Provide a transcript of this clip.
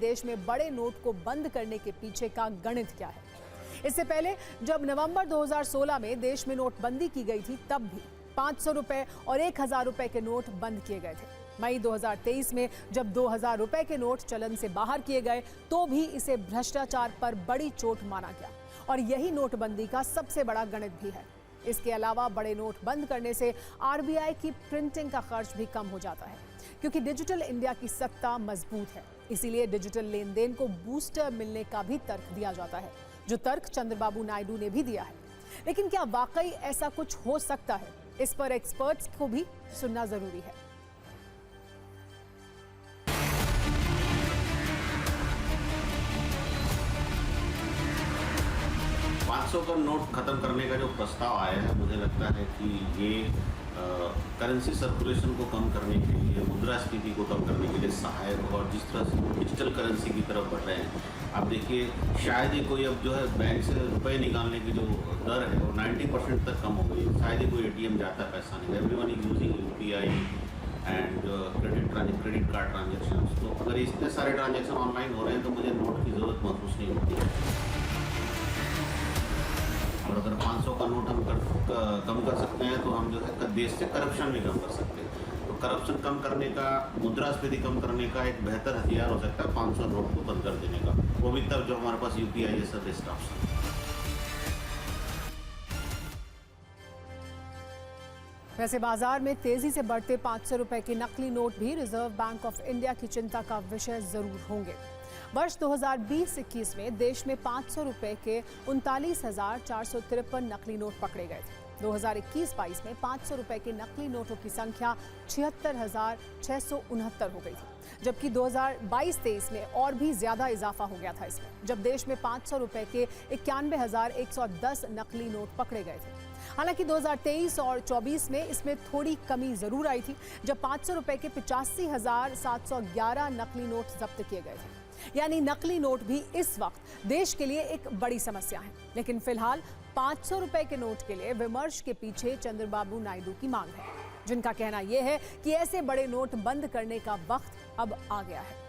देश में बड़े नोट को बंद करने के पीछे का गणित क्या है। इससे पहले जब नवंबर 2016 में देश में नोटबंदी की गई थी, तब भी 500 रुपए और 1000 रुपए के नोट बंद किए गए थे। मई 2023 में जब 2000 रुपए के नोट चलन से बाहर किए गए, तो भी इसे भ्रष्टाचार पर बड़ी चोट माना गया और यही नोटबंदी का सबसे बड़ा गणित भी है। इसके अलावा बड़े नोट बंद करने से आरबीआई की प्रिंटिंग का खर्च भी कम हो जाता है, क्योंकि डिजिटल इंडिया की सत्ता मजबूत है। इसीलिए डिजिटल लेन देन को बूस्टर मिलने का भी तर्क दिया जाता है, जो तर्क चंद्रबाबू नायडू ने भी दिया है। लेकिन क्या वाकई ऐसा कुछ हो सकता है? इस पर एक्सपर्ट्स को भी सुनना जरूरी है। का नोट खत्म करने का जो प्रस्ताव आया है, मुझे लगता है कि ये करेंसी सर्कुलेशन को कम करने के लिए, मुद्रास्फीति को कम करने के लिए सहायक, और जिस तरह से डिजिटल करेंसी की तरफ बढ़ रहे हैं, आप देखिए शायद ही कोई अब जो है बैंक से रुपए निकालने की जो दर है वो 90% तक कम हो गई है। शायद ही कोई एटीएम जाता पैसा नहीं, everyone is using UPI and credit card transaction. तो अगर इतने सारे ट्रांजेक्शन ऑनलाइन हो रहे हैं तो मुझे नोट की ज़रूरत महसूस नहीं होती है। और अगर 500 का नोट हम कम कर सकते हैं तो हम जो है देश से करप्शन भी कम कर सकते हैं। तो करप्शन कम करने का, मुद्रास्फीति कम करने का एक बेहतर हथियार हो सकता है 500 नोट को बंद कर देने का, वो भी तब जो हमारे पास यूपीआई जैसा बेस्ट ऑप्शन। वैसे बाजार में तेजी से बढ़ते 500 रुपए के नकली नोट भी रिजर्व बैंक ऑफ इंडिया की चिंता का विषय जरूर होंगे। वर्ष 2020-21 में देश में 500 रुपए के 39,453 नकली नोट पकड़े गए थे। 2021-22 में 500 रुपए के नकली नोटों की संख्या 76,669 हो गई थी, जबकि 2022-23 में और भी ज्यादा इजाफा हो गया था इसमें, जब देश में 500 रुपए के 91,110 नकली नोट पकड़े गए थे। हालांकि 2023 और 24 में इसमें थोड़ी कमी जरूर आई थी, जब 500 रुपए के 85,711 नकली नोट जब्त किए गए थे। यानी नकली नोट भी इस वक्त देश के लिए एक बड़ी समस्या है। लेकिन फिलहाल 500 रुपए के नोट के लिए विमर्श के पीछे चंद्रबाबू नायडू की मांग है, जिनका कहना यह है कि ऐसे बड़े नोट बंद करने का वक्त अब आ गया है।